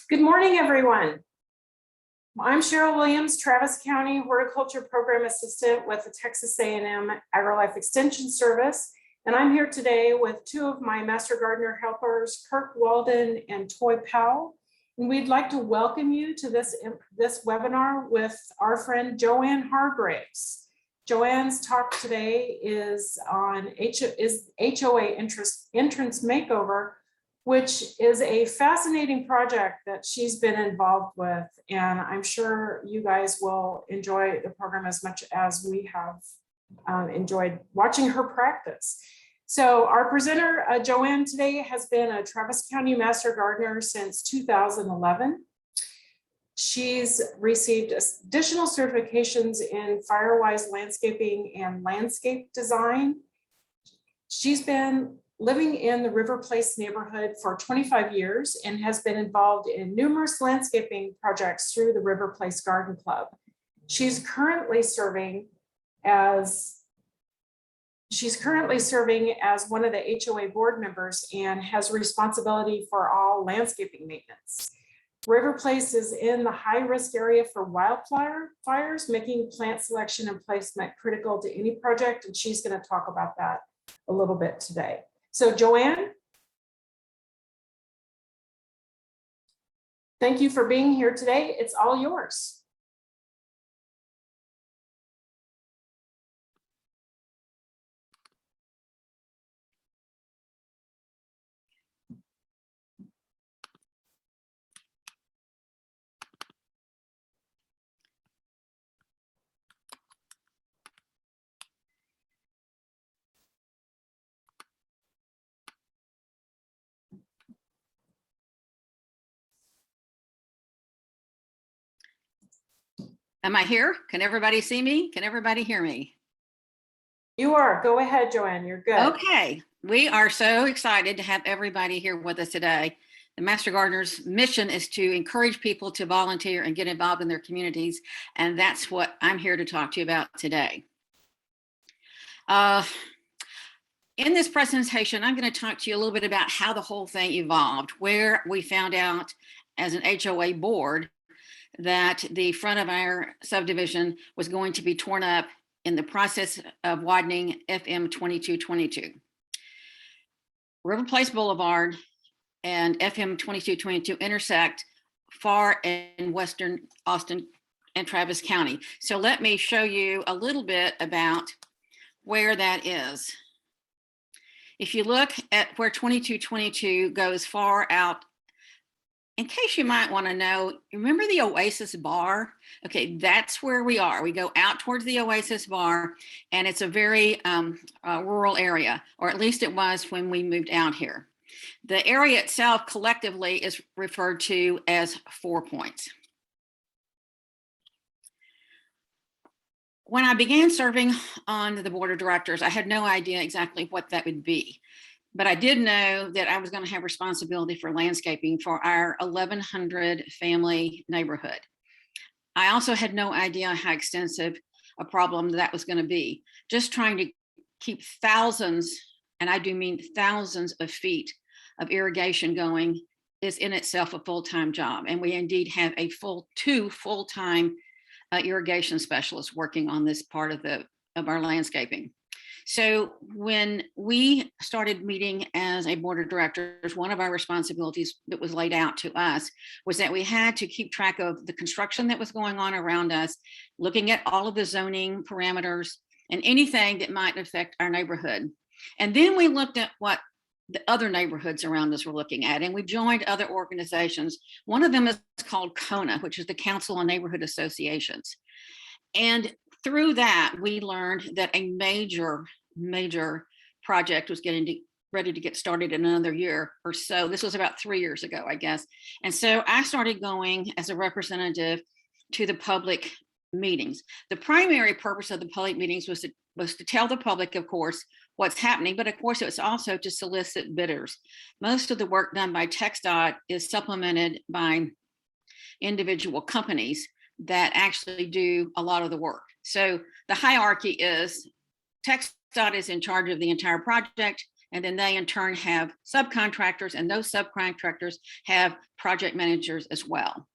Good morning, everyone. I'm Cheryl Williams, Travis County Horticulture Program Assistant with the Texas A&M AgriLife Extension Service. And I'm here today with two of my Master Gardener helpers, Kirk Walden and Toy Powell. And we'd like to welcome you to this webinar with our friend Joanne Hargraves. Joanne's talk today is on HOA Entrance Makeover, which is a fascinating project that she's been involved with. And I'm sure you guys will enjoy the program as much as we have enjoyed watching her practice. So our presenter, Joanne, today has been a Travis County Master Gardener since 2011. She's received additional certifications in Firewise landscaping and landscape design. She's been living in the RiverPlace neighborhood for 25 years and has been involved in numerous landscaping projects through the RiverPlace Garden Club. She's currently serving as one of the HOA board members and has responsibility for all landscaping maintenance. RiverPlace is in the high-risk area for wildfires, making plant selection and placement critical to any project, and she's going to talk about that a little bit today. So Joanne, thank you for being here today. It's all yours. Am I here? Can everybody see me? Can everybody hear me? You are. Go ahead, Joanne. You're good. Okay. We are so excited to have everybody here with us today. The Master Gardener's mission is to encourage people to volunteer and get involved in their communities. And that's what I'm here to talk to you about today. In this presentation, I'm going to talk to you a little bit about how the whole thing evolved, where we found out as an HOA board that the front of our subdivision was going to be torn up in the process of widening FM 2222. RiverPlace Boulevard and FM 2222 intersect far in western Austin and Travis County. So let me show you a little bit about where that is. If you look at where 2222 goes far out, in case you might want to know, remember the Oasis Bar? Okay, that's where we are. We go out towards the Oasis Bar, and it's a very rural area, or at least it was when we moved out here. The area itself collectively is referred to as 4 Points. When I began serving on the board of directors, I had no idea exactly what that would be. But I did know that I was going to have responsibility for landscaping for our 1,100 family neighborhood. I also had no idea how extensive a problem that was going to be. Just trying to keep thousands, and I do mean thousands of feet of irrigation going is in itself a full-time job. And we indeed have two full-time irrigation specialists working on this part of our landscaping. So when we started meeting as a board of directors, one of our responsibilities that was laid out to us was that we had to keep track of the construction that was going on around us, looking at all of the zoning parameters and anything that might affect our neighborhood. And then we looked at what the other neighborhoods around us were looking at, and we joined other organizations. One of them is called CONA, which is the Council on Neighborhood Associations. And through that, we learned that a major project was ready to get started in another year or so. This was about 3 years ago, I guess. And so I started going as a representative to the public meetings. The primary purpose of the public meetings was to tell the public, of course, what's happening, but of course it was also to solicit bidders. Most of the work done by TxDot is supplemented by individual companies that actually do a lot of the work. So the hierarchy is TxDot is in charge of the entire project. And then they in turn have subcontractors, and those subcontractors have project managers as well.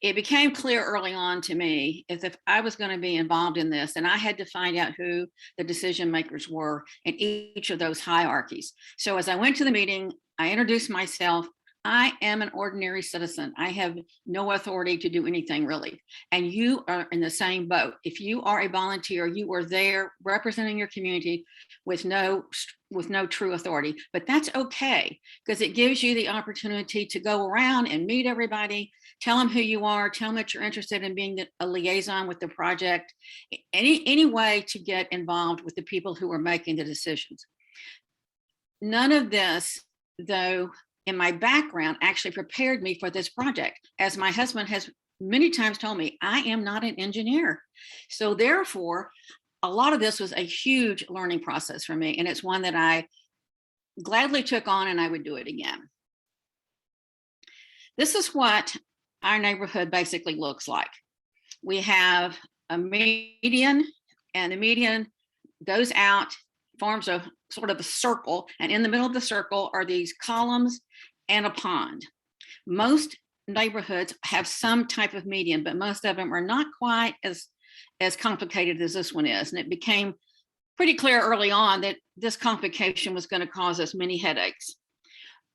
It became clear early on to me as if I was going to be involved in this, and I had to find out who the decision makers were in each of those hierarchies. So as I went to the meeting, I introduced myself. I am an ordinary citizen. I have no authority to do anything really. And you are in the same boat. If you are a volunteer, you are there representing your community with no true authority. But that's okay, because it gives you the opportunity to go around and meet everybody, tell them who you are, tell them that you're interested in being a liaison with the project, any way to get involved with the people who are making the decisions. None of this, though, in my background actually prepared me for this project. As my husband has many times told me, I am not an engineer. So therefore, a lot of this was a huge learning process for me. And it's one that I gladly took on, and I would do it again. This is what our neighborhood basically looks like. We have a median, and the median goes out, forms a sort of a circle, and in the middle of the circle are these columns and a pond. Most neighborhoods have some type of median, but most of them are not quite as complicated as this one is. And it became pretty clear early on that this complication was going to cause us many headaches.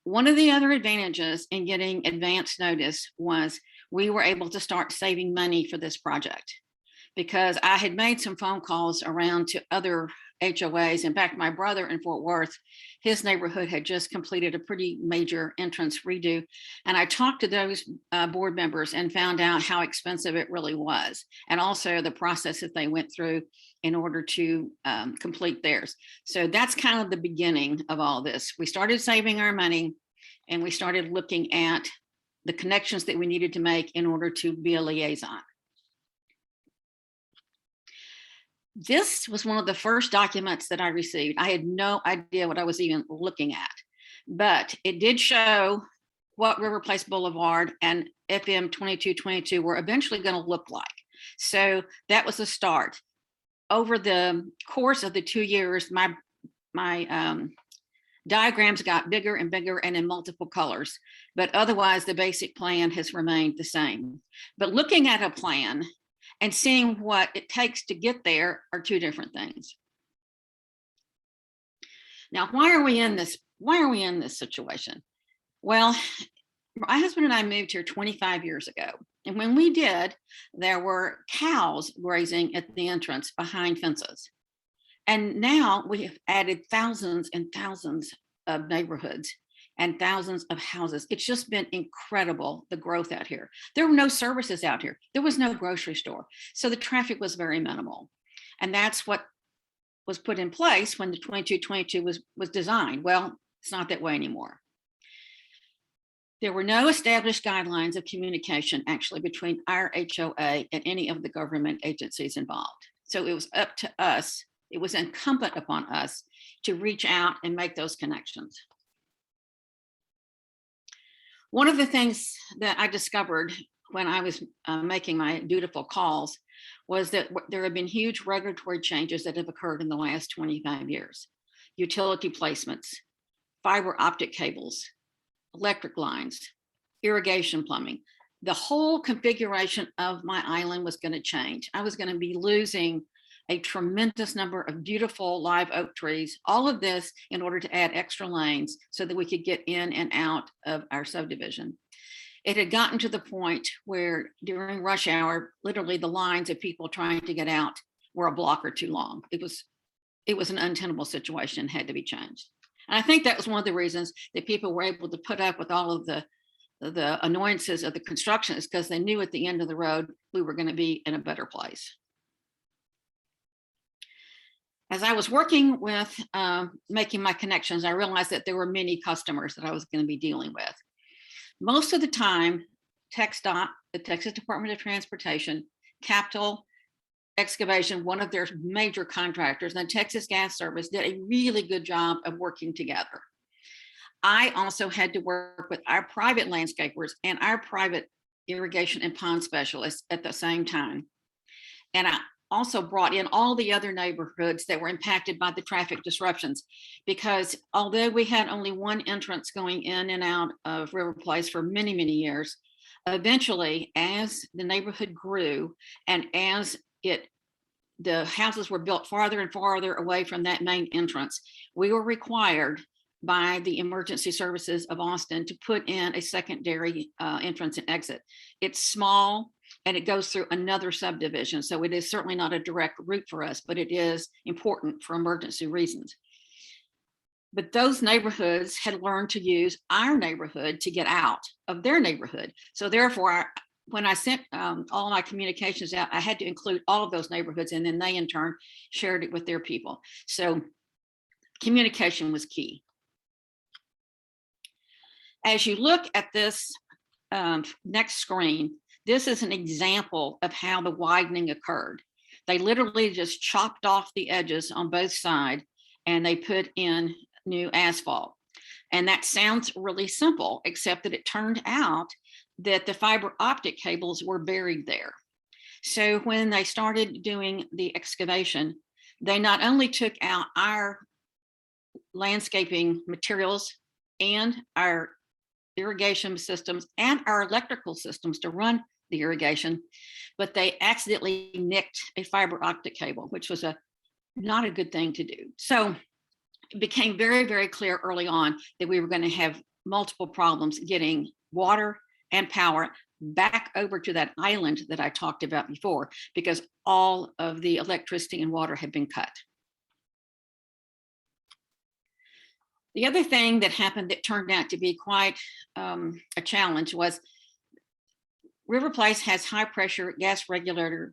One of the other advantages in getting advance notice was we were able to start saving money for this project, because I had made some phone calls around to other HOAs. In fact, my brother in Fort Worth, his neighborhood had just completed a pretty major entrance redo. And I talked to those board members and found out how expensive it really was, and also the process that they went through in order to complete theirs. So that's kind of the beginning of all this. We started saving our money, and we started looking at the connections that we needed to make in order to be a liaison. This was one of the first documents that I received. I had no idea what I was even looking at, but it did show what RiverPlace Boulevard and FM 2222 were eventually going to look like. So that was a start. Over the course of the 2 years, my diagrams got bigger and bigger and in multiple colors, but otherwise the basic plan has remained the same. But looking at a plan and seeing what it takes to get there are two different things. Now, why are we in this situation? Well, my husband and I moved here 25 years ago. And when we did, there were cows grazing at the entrance behind fences. And now we have added thousands and thousands of neighborhoods and thousands of houses. It's just been incredible, the growth out here. There were no services out here. There was no grocery store. So the traffic was very minimal. And that's what was put in place when the 2222 was designed. Well, it's not that way anymore. There were no established guidelines of communication actually between our HOA and any of the government agencies involved. So it was up to us, it was incumbent upon us to reach out and make those connections. One of the things that I discovered when I was making my dutiful calls was that there have been huge regulatory changes that have occurred in the last 25 years. Utility placements, fiber optic cables, electric lines, irrigation plumbing. The whole configuration of my island was going to change. I was going to be losing a tremendous number of beautiful live oak trees, all of this in order to add extra lanes so that we could get in and out of our subdivision. It had gotten to the point where during rush hour, literally the lines of people trying to get out were a block or two long. It was an untenable situation, had to be changed. And I think that was one of the reasons that people were able to put up with all of the annoyances of the construction, is because they knew at the end of the road, we were going to be in a better place. As I was working with making my connections, I realized that there were many customers that I was going to be dealing with. Most of the time, TxDot, the Texas Department of Transportation, Capital Excavation, one of their major contractors, and the Texas Gas Service did a really good job of working together. I also had to work with our private landscapers and our private irrigation and pond specialists at the same time. And I also brought in all the other neighborhoods that were impacted by the traffic disruptions, because although we had only one entrance going in and out of RiverPlace for many, many years, eventually, as the neighborhood grew and as the houses were built farther and farther away from that main entrance, we were required by the emergency services of Austin to put in a secondary entrance and exit. It's small and it goes through another subdivision. So it is certainly not a direct route for us, but it is important for emergency reasons. But those neighborhoods had learned to use our neighborhood to get out of their neighborhood. So therefore, when I sent all my communications out, I had to include all of those neighborhoods, and then they in turn shared it with their people. So communication was key. As you look at this next screen, this is an example of how the widening occurred. They literally just chopped off the edges on both sides and they put in new asphalt. And that sounds really simple, except that it turned out that the fiber optic cables were buried there. So when they started doing the excavation, they not only took out our landscaping materials and our irrigation systems and our electrical systems to run the irrigation, but they accidentally nicked a fiber optic cable, which was not a good thing to do. So it became very, very clear early on that we were going to have multiple problems getting water and power back over to that island that I talked about before, because all of the electricity and water had been cut. The other thing that happened that turned out to be quite a challenge was RiverPlace has high pressure gas regulator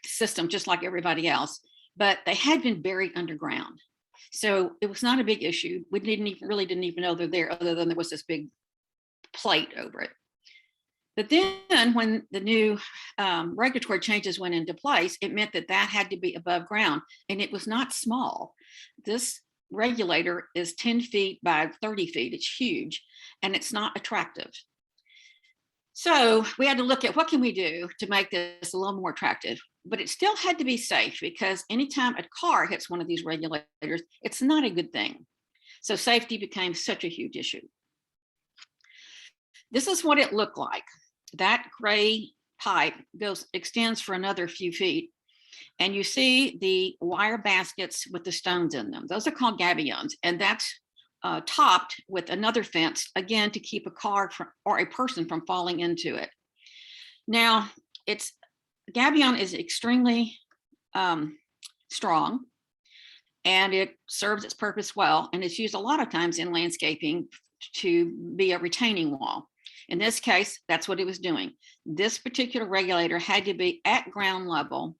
system, just like everybody else, but they had been buried underground. So it was not a big issue. We really didn't even know they're there, other than there was this big plate over it. But then when the new regulatory changes went into place, it meant that that had to be above ground, and it was not small. This regulator is 10 feet by 30 feet. It's huge, and it's not attractive. So we had to look at what can we do to make this a little more attractive, but it still had to be safe, because anytime a car hits one of these regulators, it's not a good thing. So safety became such a huge issue. This is what it looked like. That gray pipe extends for another few feet, and you see the wire baskets with the stones in them. Those are called gabions, and that's topped with another fence, again, to keep a car or a person from falling into it. Now, gabion is extremely strong, and it serves its purpose well, and it's used a lot of times in landscaping to be a retaining wall. In this case, that's what it was doing. This particular regulator had to be at ground level,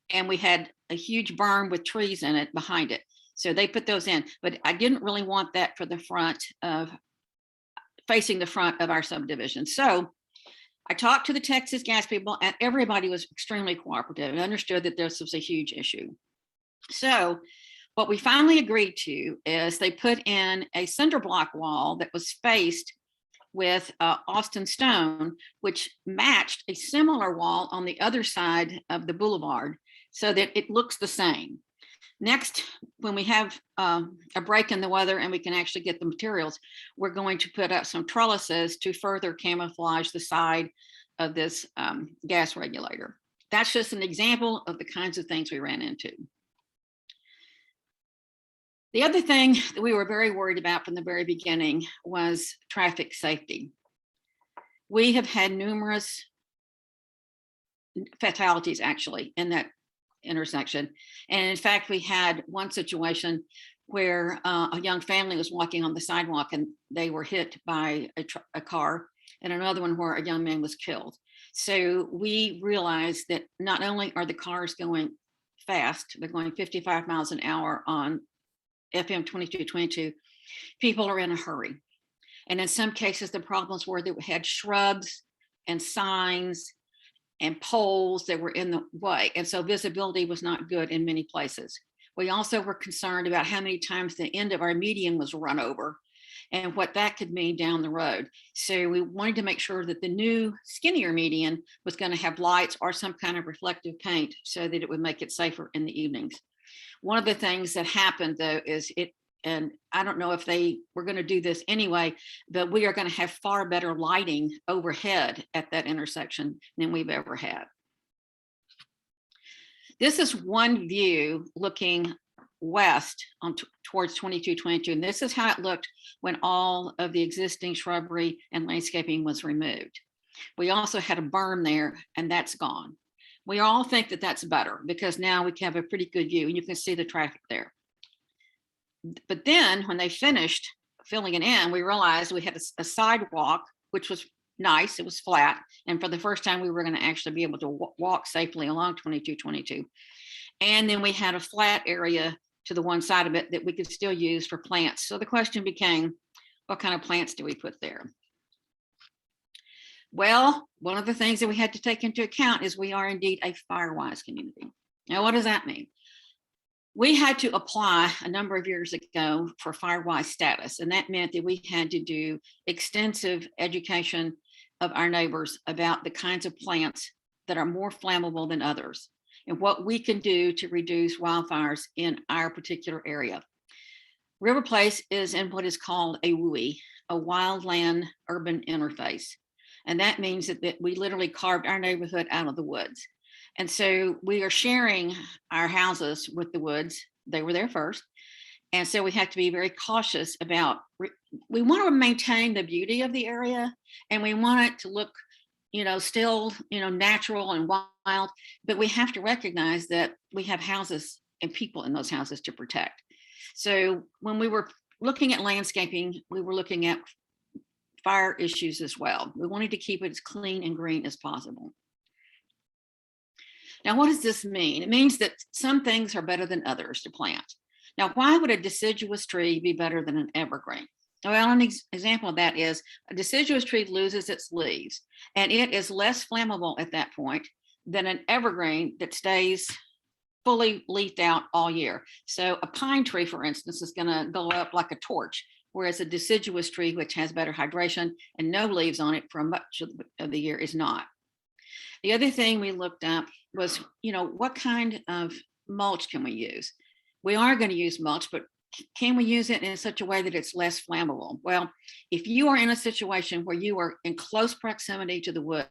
and we had a huge berm with trees in it behind it. So they put those in, but I didn't really want that for the front of, facing the front of our subdivision. So I talked to the Texas gas people, and everybody was extremely cooperative and understood that this was a huge issue. So what we finally agreed to is they put in a cinder block wall that was faced with Austin stone, which matched a similar wall on the other side of the boulevard, so that it looks the same. Next, when we have a break in the weather and we can actually get the materials, we're going to put up some trellises to further camouflage the side of this gas regulator. That's just an example of the kinds of things we ran into. The other thing that we were very worried about from the very beginning was traffic safety. We have had numerous fatalities actually in that intersection. And in fact, we had one situation where a young family was walking on the sidewalk and they were hit by a car, and another one where a young man was killed. So we realized that not only are the cars going fast, they're going 55 miles an hour on FM 2222, people are in a hurry. And in some cases, the problems were that we had shrubs and signs and poles that were in the way. And so visibility was not good in many places. We also were concerned about how many times the end of our median was run over. and what that could mean down the road. So we wanted to make sure that the new skinnier median was going to have lights or some kind of reflective paint so that it would make it safer in the evenings. One of the things that happened though is and I don't know if they were going to do this anyway, but we are going to have far better lighting overhead at that intersection than we've ever had. This is one view looking west on towards 2222, and this is how it looked when all of the existing shrubbery and landscaping was removed. We also had a berm there, and that's gone. We all think that that's better because now we can have a pretty good view, and you can see the traffic there. But then when they finished filling it in, we realized we had a sidewalk, which was nice. It was flat. And for the first time, we were going to actually be able to walk safely along 2222. And then we had a flat area to the one side of it that we could still use for plants. So the question became, what kind of plants do we put there? Well, one of the things that we had to take into account is we are indeed a fire-wise community. Now, what does that mean? We had to apply a number of years ago for fire-wise status, and that meant that we had to do extensive education of our neighbors about the kinds of plants that are more flammable than others and what we can do to reduce wildfires in our particular area. RiverPlace is in what is called a WUI, a wildland urban interface. And that means that we literally carved our neighborhood out of the woods. And so we are sharing our houses with the woods. They were there first. And so we have to be very cautious about, we want to maintain the beauty of the area and we want it to look, still, natural and wild, but we have to recognize that we have houses and people in those houses to protect. So when we were looking at landscaping, we were looking at fire issues as well. We wanted to keep it as clean and green as possible. Now, what does this mean? It means that some things are better than others to plant. Now, why would a deciduous tree be better than an evergreen? Well, an example of that is a deciduous tree loses its leaves, and it is less flammable at that point than an evergreen that stays fully leafed out all year. So a pine tree, for instance, is going to go up like a torch, whereas a deciduous tree, which has better hydration and no leaves on it for much of the year, is not. The other thing we looked up was, what kind of mulch can we use? We are going to use mulch, but can we use it in such a way that it's less flammable? Well, if you are in a situation where you are in close proximity to the woods,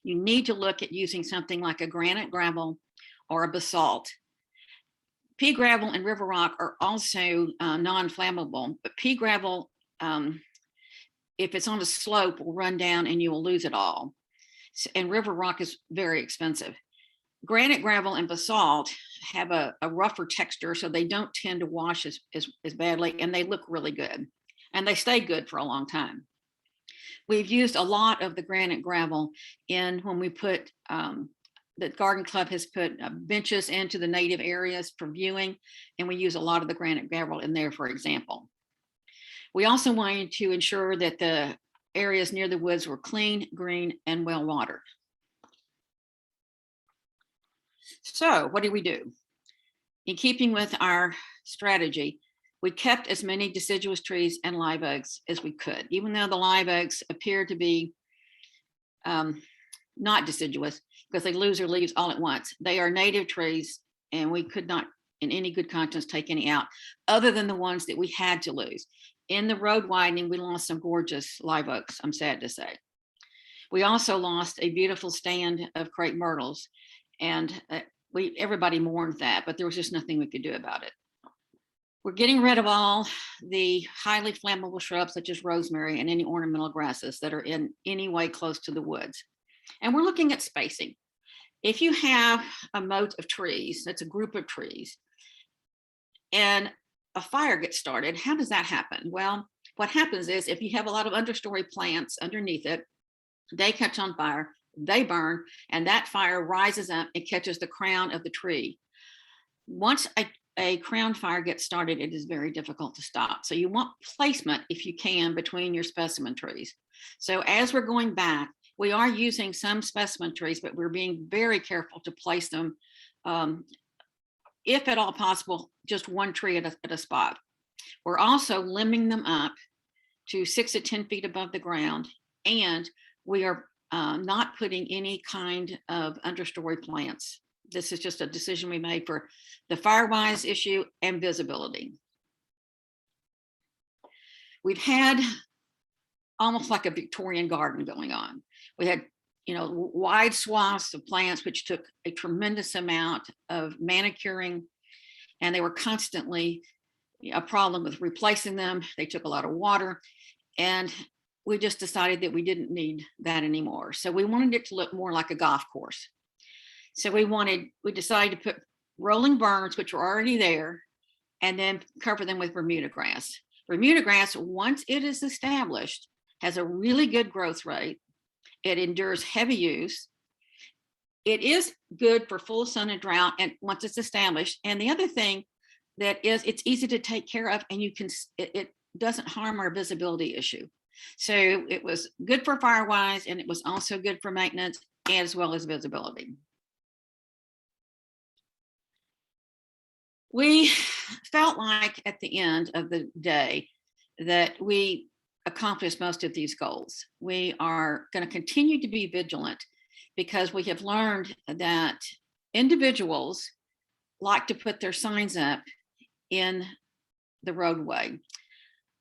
you need to look at using something like a granite gravel or a basalt. Pea gravel and river rock are also non-flammable, but pea gravel, if it's on a slope, will run down and you will lose it all. And river rock is very expensive. Granite gravel and basalt have a rougher texture, so they don't tend to wash as badly, and they look really good. And they stay good for a long time. We've used a lot of the granite gravel in when we put, the garden club has put benches into the native areas for viewing, and we use a lot of the granite gravel in there, for example. We also wanted to ensure that the areas near the woods were clean, green, and well watered. So what did we do? In keeping with our strategy, we kept as many deciduous trees and live oaks as we could, even though the live oaks appear to be not deciduous because they lose their leaves all at once. They are native trees, and we could not in any good conscience take any out other than the ones that we had to lose. In the road widening, we lost some gorgeous live oaks, I'm sad to say. We also lost a beautiful stand of crepe myrtles, and everybody mourned that, but there was just nothing we could do about it. We're getting rid of all the highly flammable shrubs such as rosemary and any ornamental grasses that are in any way close to the woods. And we're looking at spacing. If you have a moat of trees, that's a group of trees, and a fire gets started, how does that happen? Well, what happens is if you have a lot of understory plants underneath it, they catch on fire, they burn, and that fire rises up and catches the crown of the tree. Once a crown fire gets started, it is very difficult to stop. So you want placement, if you can, between your specimen trees. So as we're going back, we are using some specimen trees, but we're being very careful to place them, if at all possible, just one tree at a spot. We're also limbing them up to 6 to 10 feet above the ground. And we are not putting any kind of understory plants. This is just a decision we made for the fire-wise issue and visibility. We've had almost like a Victorian garden going on. We had, wide swaths of plants, which took a tremendous amount of manicuring, and they were constantly a problem with replacing them. They took a lot of water, and we just decided that we didn't need that anymore. So we wanted it to look more like a golf course. So we decided to put rolling burns, which were already there, and then cover them with Bermuda grass. Bermuda grass, once it is established, has a really good growth rate. It endures heavy use. It is good for full sun and drought, and once it's established. And the other thing that is, it's easy to take care of, and it doesn't harm our visibility issue. So it was good for fire-wise, and it was also good for maintenance as well as visibility. We felt like at the end of the day that we accomplished most of these goals. We are going to continue to be vigilant because we have learned that individuals like to put their signs up in the roadway.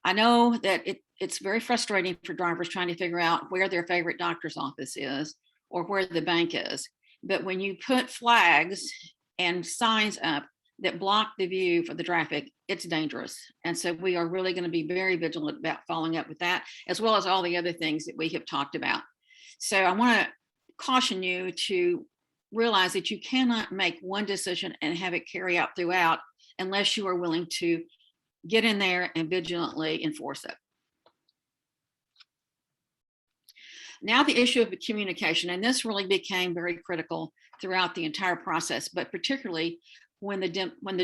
I know that it's very frustrating for drivers trying to figure out where their favorite doctor's office is or where the bank is. But when you put flags and signs up that block the view for the traffic, it's dangerous. And so we are really going to be very vigilant about following up with that, as well as all the other things that we have talked about. So I want to caution you to realize that you cannot make one decision and have it carry out throughout unless you are willing to get in there and vigilantly enforce it. Now the issue of the communication, and this really became very critical throughout the entire process, but particularly when the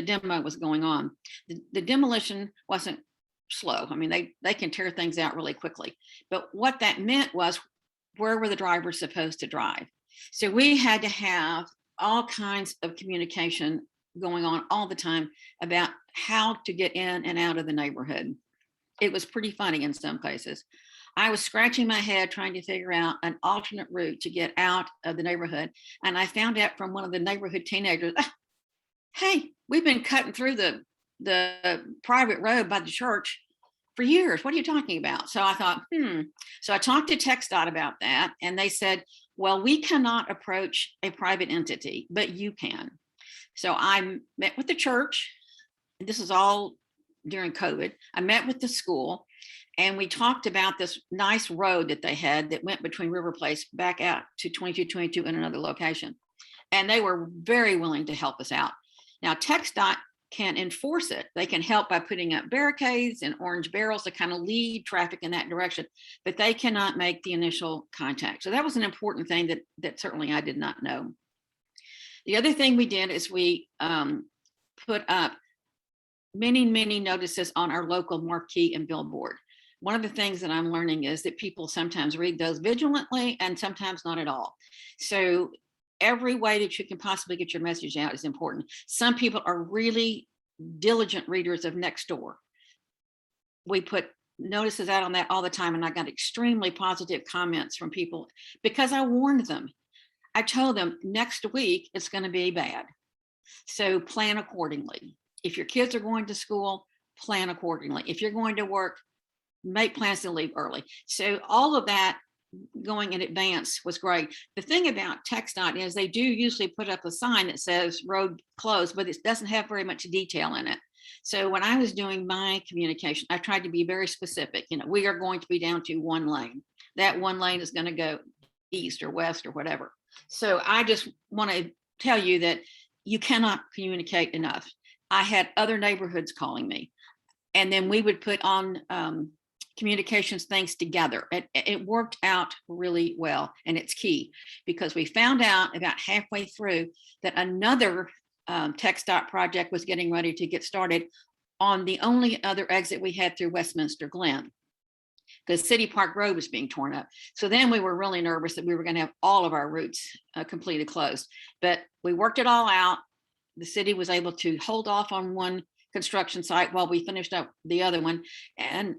demo was going on. The demolition wasn't slow. I mean, they can tear things out really quickly. But what that meant was, where were the drivers supposed to drive? So we had to have all kinds of communication going on all the time about how to get in and out of the neighborhood. It was pretty funny in some places. I was scratching my head trying to figure out an alternate route to get out of the neighborhood. And I found out from one of the neighborhood teenagers, hey, we've been cutting through the private road by the church for years. What are you talking about? So I thought, So I talked to TxDot about that, and they said, well, we cannot approach a private entity, but you can. So I met with the church, and this is all during COVID. I met with the school, and we talked about this nice road that they had that went between RiverPlace back out to 2222 in another location. And they were very willing to help us out. Now, TxDot can enforce it. They can help by putting up barricades and orange barrels to kind of lead traffic in that direction, but they cannot make the initial contact. So that was an important thing that certainly I did not know. The other thing we did is we put up many notices on our local marquee and billboard. One of the things that I'm learning is that people sometimes read those vigilantly and sometimes not at all. So every way that you can possibly get your message out is important. Some people are really diligent readers of Nextdoor. We put notices out on that all the time, and I got extremely positive comments from people because I warned them. I told them next week it's going to be bad. So plan accordingly. If your kids are going to school, plan accordingly. If you're going to work, make plans to leave early. So all of that going in advance was great. The thing about TxDot is they do usually put up a sign that says road closed, but it doesn't have very much detail in it. So when I was doing my communication, I tried to be very specific. We are going to be down to one lane. That one lane is going to go east or west or whatever. So I just want to tell you that you cannot communicate enough. I had other neighborhoods calling me, and then we would put on communications things together. It worked out really well, and it's key because we found out about halfway through that another TxDot project was getting ready to get started on the only other exit we had through Westminster Glen, because City Park Road was being torn up. So then we were really nervous that we were going to have all of our routes completely closed, but we worked it all out. The city was able to hold off on one construction site while we finished up the other one, and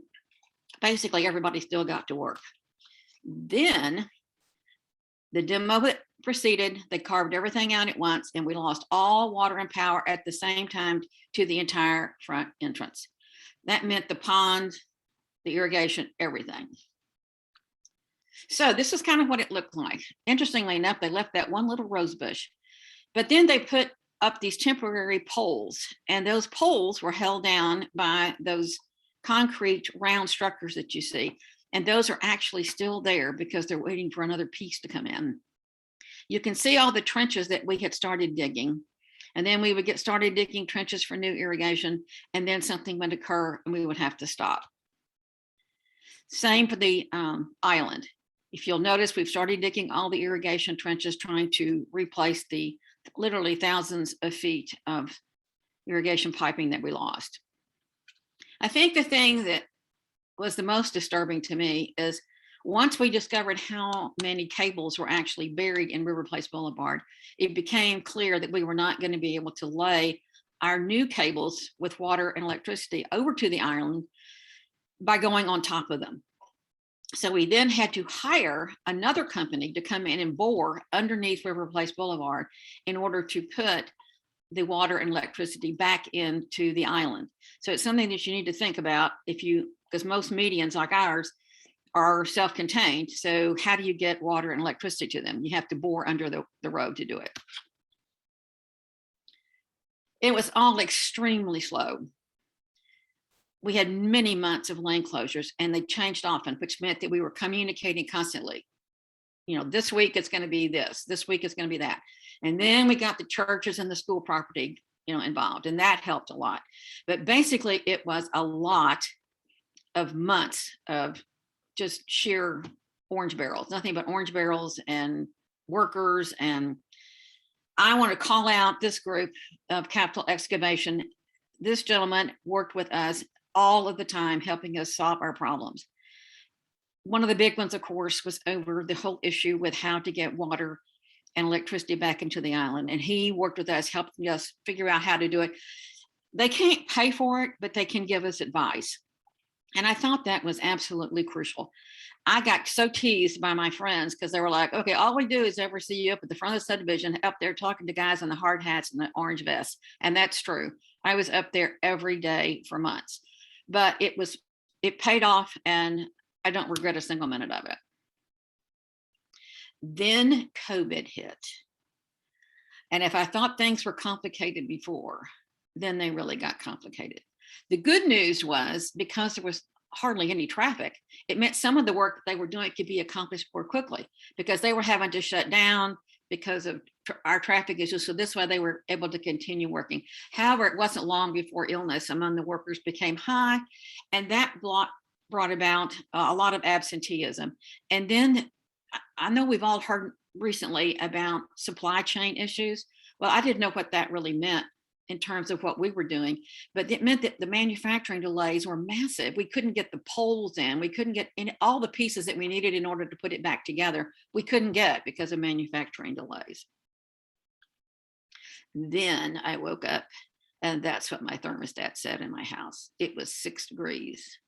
Basically, everybody still got to work. Then the demo proceeded. They carved everything out at once, and we lost all water and power at the same time to the entire front entrance. That meant the pond, the irrigation, everything. So this is kind of what it looked like. Interestingly enough, they left that one little rose bush, but then they put up these temporary poles, and those poles were held down by those concrete round structures that you see. And those are actually still there because they're waiting for another piece to come in. You can see all the trenches that we had started digging. And then we would get started digging trenches for new irrigation, and then something would occur and we would have to stop. Same for the island. If you'll notice, we've started digging all the irrigation trenches, trying to replace the literally thousands of feet of irrigation piping that we lost. I think the thing that was the most disturbing to me is once we discovered how many cables were actually buried in RiverPlace Boulevard, it became clear that we were not going to be able to lay our new cables with water and electricity over to the island by going on top of them. So we then had to hire another company to come in and bore underneath RiverPlace Boulevard in order to put the water and electricity back into the island. So it's something that you need to think about because most medians like ours are self-contained. So how do you get water and electricity to them? You have to bore under the road to do it. It was all extremely slow. We had many months of lane closures, and they changed often, which meant that we were communicating constantly. This week it's going to be this week it's going to be that. And then we got the churches and the school property, involved, and that helped a lot. But basically it was a lot of months of just sheer orange barrels, nothing but orange barrels and workers. And I want to call out this group of Capital Excavation. This gentleman worked with us all of the time, helping us solve our problems. One of the big ones, of course, was over the whole issue with how to get water and electricity back into the island. And he worked with us, helping us figure out how to do it. They can't pay for it, but they can give us advice. And I thought that was absolutely crucial. I got so teased by my friends because they were like, okay, all we do is ever see you up at the front of the subdivision, up there talking to guys in the hard hats and the orange vests. And that's true. I was up there every day for months, but it paid off, and I don't regret a single minute of it. Then COVID hit. And if I thought things were complicated before, then they really got complicated. The good news was, because there was hardly any traffic, it meant some of the work that they were doing could be accomplished more quickly, because they were having to shut down because of our traffic issues. So this way they were able to continue working. However, it wasn't long before illness among the workers became high, and that brought about a lot of absenteeism. And then I know we've all heard recently about supply chain issues. Well, I didn't know what that really meant in terms of what we were doing, but it meant that the manufacturing delays were massive. We couldn't get the poles in, we couldn't get in all the pieces that we needed in order to put it back together. We couldn't get because of manufacturing delays. Then I woke up, and that's what my thermostat said in my house. It was 6 degrees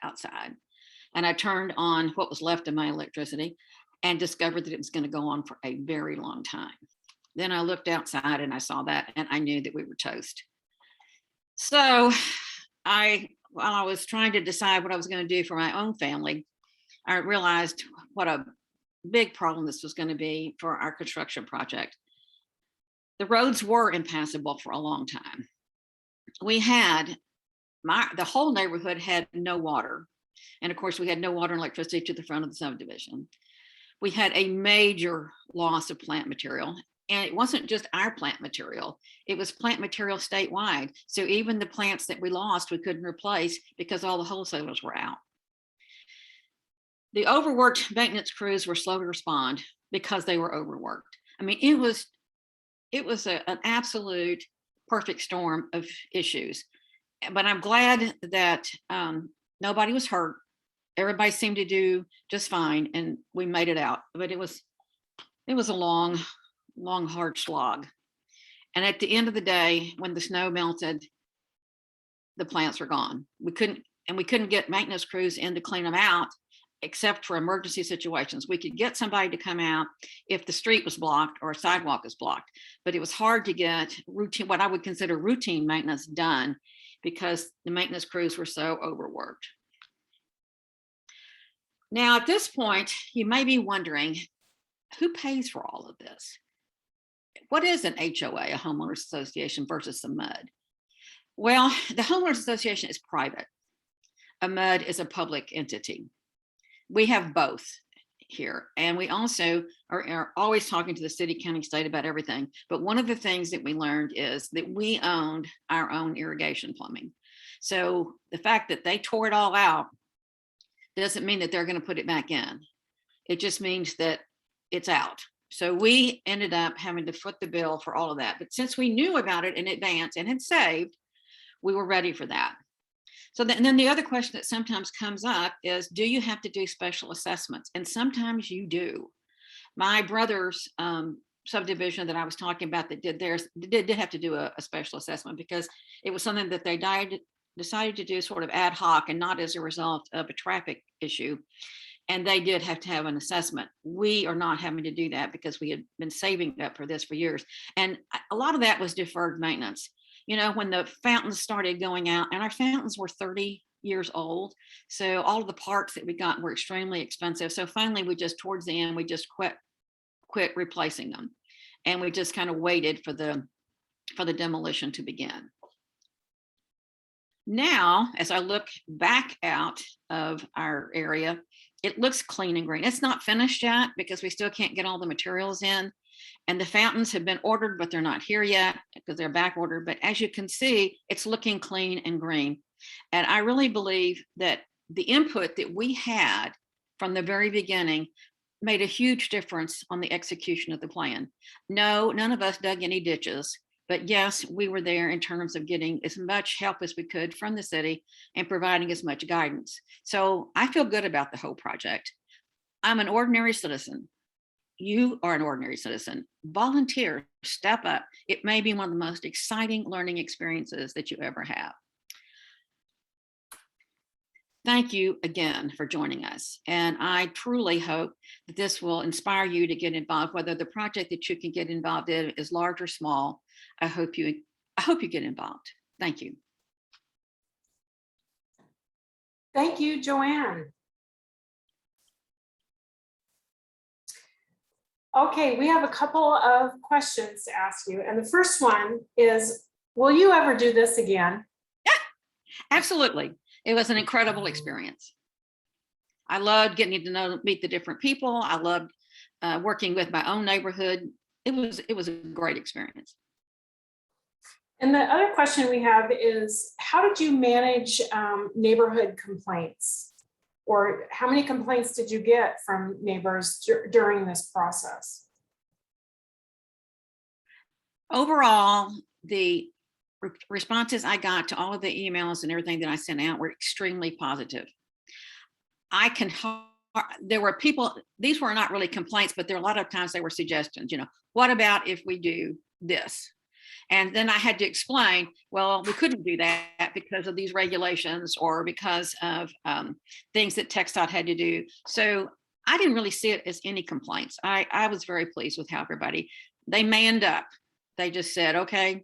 outside. And I turned on what was left of my electricity and discovered that it was going to go on for a very long time. Then I looked outside and I saw that, and I knew that we were toast. So while I was trying to decide what I was going to do for my own family, I realized what a big problem this was going to be for our construction project. The roads were impassable for a long time. We had the whole neighborhood had no water. And of course, we had no water and electricity to the front of the subdivision. We had a major loss of plant material. And it wasn't just our plant material, it was plant material statewide. So even the plants that we lost, we couldn't replace because all the wholesalers were out. The overworked maintenance crews were slow to respond because they were overworked. I mean, it was an absolute perfect storm of issues. But I'm glad that nobody was hurt. Everybody seemed to do just fine, and we made it out. But it was a long, hard slog. And at the end of the day, when the snow melted, the plants were gone. We couldn't, and we couldn't get maintenance crews in to clean them out, except for emergency situations. We could get somebody to come out if the street was blocked or a sidewalk is blocked, but it was hard to get routine, what I would consider routine maintenance done, because the maintenance crews were so overworked. Now, at this point, you may be wondering, who pays for all of this? What is an HOA, a homeowners association, versus a MUD? Well, the homeowners association is private. A MUD is a public entity. We have both here, and we also are always talking to the city, county, state about everything. But one of the things that we learned is that we owned our own irrigation plumbing. So the fact that they tore it all out doesn't mean that they're going to put it back in. It just means that it's out. So we ended up having to foot the bill for all of that. But since we knew about it in advance and had saved, we were ready for that. So then the other question that sometimes comes up is, do you have to do special assessments? And sometimes you do. My brother's subdivision that I was talking about that did theirs did have to do a special assessment, because it was something that they decided to do sort of ad hoc and not as a result of a traffic issue. And they did have to have an assessment. We are not having to do that because we had been saving up for this for years. And a lot of that was deferred maintenance. You know, when the fountains started going out, and our fountains were 30 years old, so all of the parts that we got were extremely expensive. So finally, we just, towards the end, we just quit replacing them, and we just kind of waited for the demolition to begin. Now, as I look back out of our area, it looks clean and green. It's not finished yet because we still can't get all the materials in. And the fountains have been ordered, but they're not here yet because they're back ordered. But as you can see, it's looking clean and green. And I really believe that the input that we had from the very beginning made a huge difference on the execution of the plan. No, none of us dug any ditches, but yes, we were there in terms of getting as much help as we could from the city and providing as much guidance. So I feel good about the whole project. I'm an ordinary citizen. You are an ordinary citizen. Volunteer, step up. It may be one of the most exciting learning experiences that you ever have. Thank you again for joining us. And I truly hope that this will inspire you to get involved, whether the project that you can get involved in is large or small. I hope you get involved. Thank you. Thank you, Joanne. Okay, we have a couple of questions to ask you. And the first one is, will you ever do this again? Yeah, absolutely. It was an incredible experience. I loved getting to meet the different people. I loved working with my own neighborhood. It was a great experience. And the other question we have is, how did you manage neighborhood complaints? Or how many complaints did you get from neighbors during this process? Overall, the responses I got to all of the emails and everything that I sent out were extremely positive. There were people, these were not really complaints, but there were a lot of times they were suggestions, what about if we do this? And then I had to explain, well, we couldn't do that because of these regulations or because of things that TxDot had to do. So I didn't really see it as any complaints. I was very pleased with how they manned up. They just said, okay,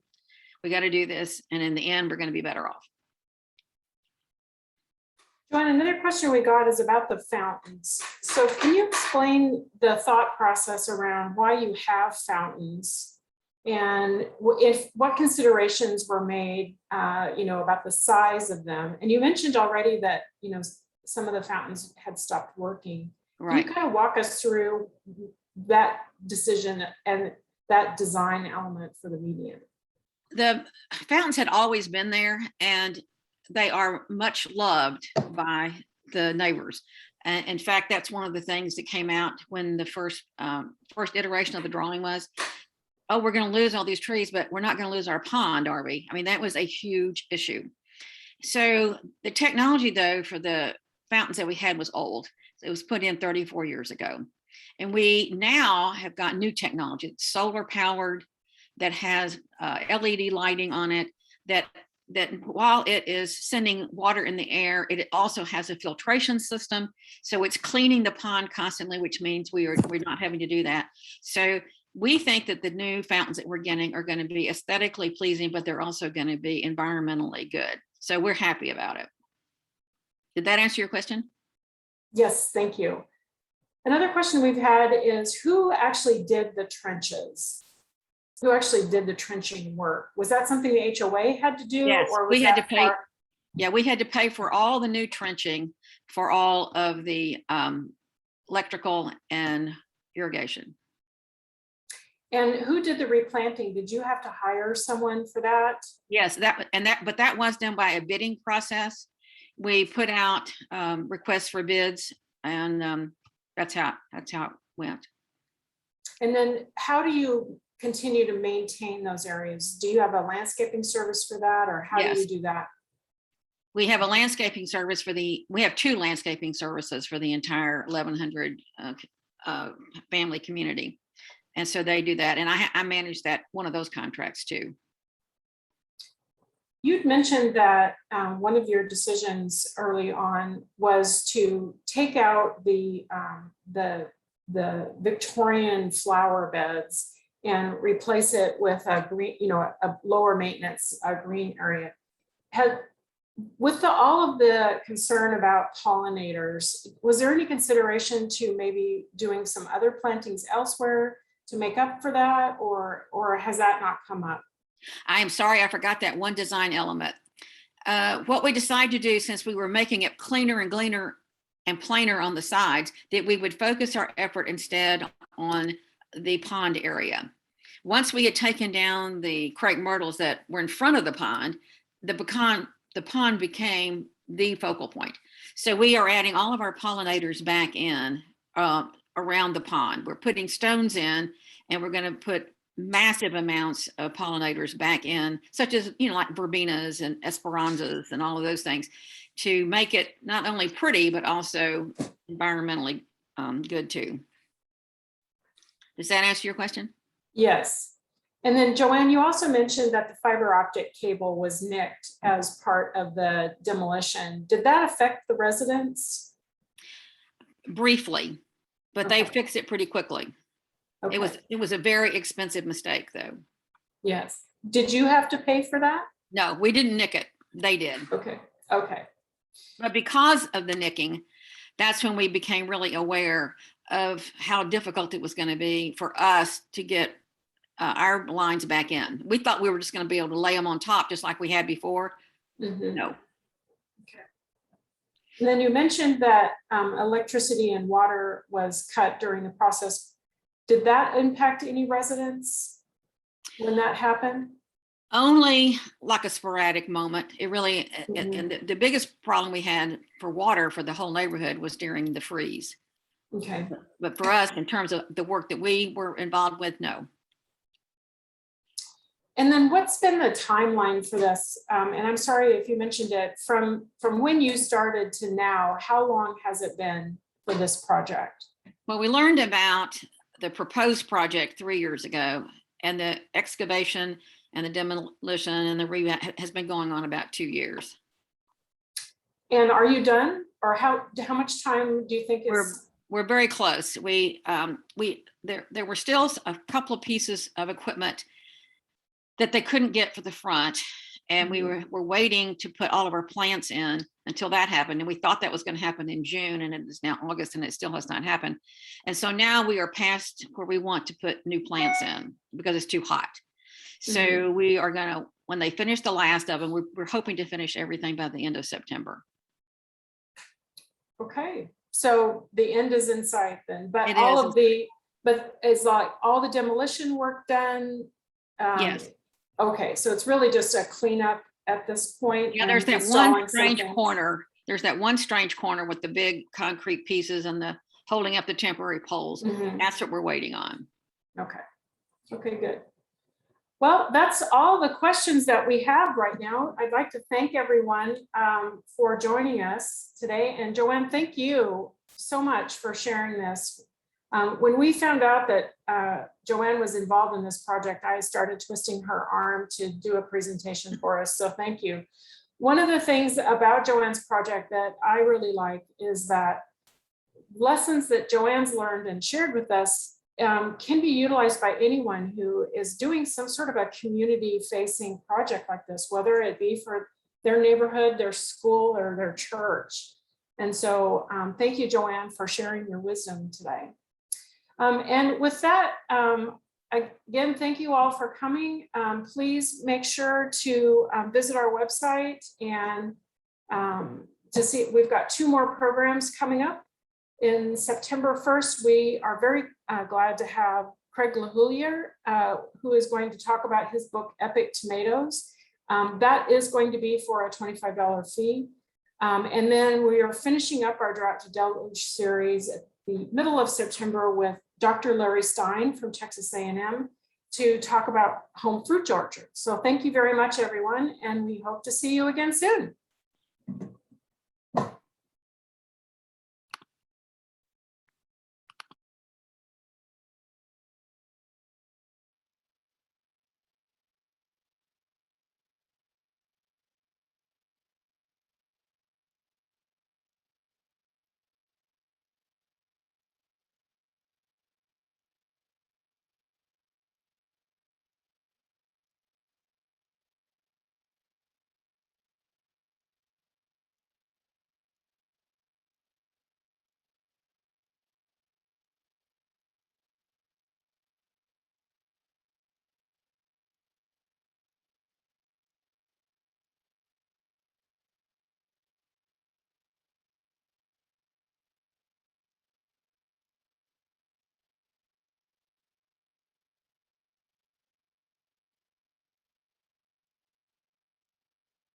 we got to do this. And in the end, we're going to be better off. Joanne, another question we got is about the fountains. So can you explain the thought process around why you have fountains? And what considerations were made, about the size of them? And you mentioned already that, some of the fountains had stopped working. Right. Can you kind of walk us through that decision and that design element for the median? The fountains had always been there, and they are much loved by the neighbors. And in fact, that's one of the things that came out when the first iteration of the drawing was, oh, we're going to lose all these trees, but we're not going to lose our pond, are we? I mean, that was a huge issue. So the technology, though, for the fountains that we had was old. It was put in 34 years ago. And we now have got new technology. It's solar powered, that has LED lighting on it, that that while it is sending water in the air, it also has a filtration system. So it's cleaning the pond constantly, which means we're not having to do that. So we think that the new fountains that we're getting are going to be aesthetically pleasing, but they're also going to be environmentally good. So we're happy about it. Did that answer your question? Yes, thank you. Another question we've had is who actually did the trenches? Who actually did the trenching work? Was that something the HOA had to do? Yes, or was we had to that pay. part- Yeah, we had to pay for all the new trenching for all of the electrical and irrigation. And who did the replanting? Did you have to hire someone for that? Yes, but that was done by a bidding process. We put out requests for bids, and that's how it went. And then how do you continue to maintain those areas? Do you have a landscaping service for that, or how do Yes. you do that? We have a landscaping service we have 2 landscaping services for the entire 1100 family community. And so they do that. And I manage one of those contracts too. You'd mentioned that one of your decisions early on was to take out the Victorian flower beds and replace it with a green, a lower maintenance, a green area. With all of the concern about pollinators, was there any consideration to maybe doing some other plantings elsewhere to make up for that, or has that not come up? I am sorry, I forgot that one design element. What we decided to do, since we were making it cleaner and cleaner and plainer on the sides, that we would focus our effort instead on the pond area. Once we had taken down the crepe myrtles that were in front of the pond, the pond became the focal point. So we are adding all of our pollinators back in around the pond. We're putting stones in, and we're going to put massive amounts of pollinators back in, such as, like verbenas and esperanzas and all of those things, to make it not only pretty, but also environmentally good too. Does that answer your question? Yes. And then Joanne, you also mentioned that the fiber optic cable was nicked as part of the demolition. Did that affect the residents? Briefly, but Okay. they fixed it pretty quickly. Okay. It was a very expensive mistake though. Yes. Did you have to pay for that? No, we didn't nick it. They did. Okay. Okay. But because of the nicking, that's when we became really aware of how difficult it was going to be for us to get our lines back in. We thought we were just going to be able to lay them on top just like we had before. Mm-hmm. No. Okay. And then you mentioned that electricity and water was cut during the process. Did that impact any residents when that happened? Only like a sporadic moment. It really, Mm-hmm. and the biggest problem we had for water for the whole neighborhood was during the freeze. Okay. But for us, in terms of the work that we were involved with, no. And then what's been the timeline for this? And I'm sorry if you mentioned it, from when you started to now, how long has it been for this project? Well, we learned about the proposed project 3 years ago, and the excavation and the demolition and the revamp has been going on about 2 years. And are you done? Or how much time do you think is? We're very close. There were still a couple of pieces of equipment that they couldn't get for the front, and we were waiting to put all of our plants in until that happened. And we thought that was going to happen in June, and it is now August, and it still has not happened. And so now we are past where we want to put new plants in because it's too hot. So we are going to, when they finish the last of them, we're hoping to finish everything by the end of September. Okay, so the end is in sight then, but It but is like all the demolition work done? Yes. Okay, so it's really just a cleanup at this point. Yeah, there's that one strange corner. There's that one strange corner with the big concrete pieces and the holding up the temporary poles. Mhm. That's what we're waiting on. Okay. Okay, good. Well, that's all the questions that we have right now. I'd like to thank everyone for joining us today. And Joanne, thank you so much for sharing this When we found out that Joanne was involved in this project, I started twisting her arm to do a presentation for us. So thank you. One of the things about Joanne's project that I really like is that lessons that Joanne's learned and shared with us can be utilized by anyone who is doing some sort of a community facing project like this, whether it be for their neighborhood, their school, or their church. And so thank you, Joanne, for sharing your wisdom today. And with that, again, thank you all for coming. Please make sure to visit our website and to see, we've got 2 more programs coming up. In September 1st, we are very glad to have Craig LaHoulier, who is going to talk about his book, Epic Tomatoes. That is going to be for a $25 fee. And then we are finishing up our Drought to Deluge series at the middle of September with Dr. Larry Stein from Texas A&M to talk about home fruit orchards. So thank you very much, everyone, and we hope to see you again soon.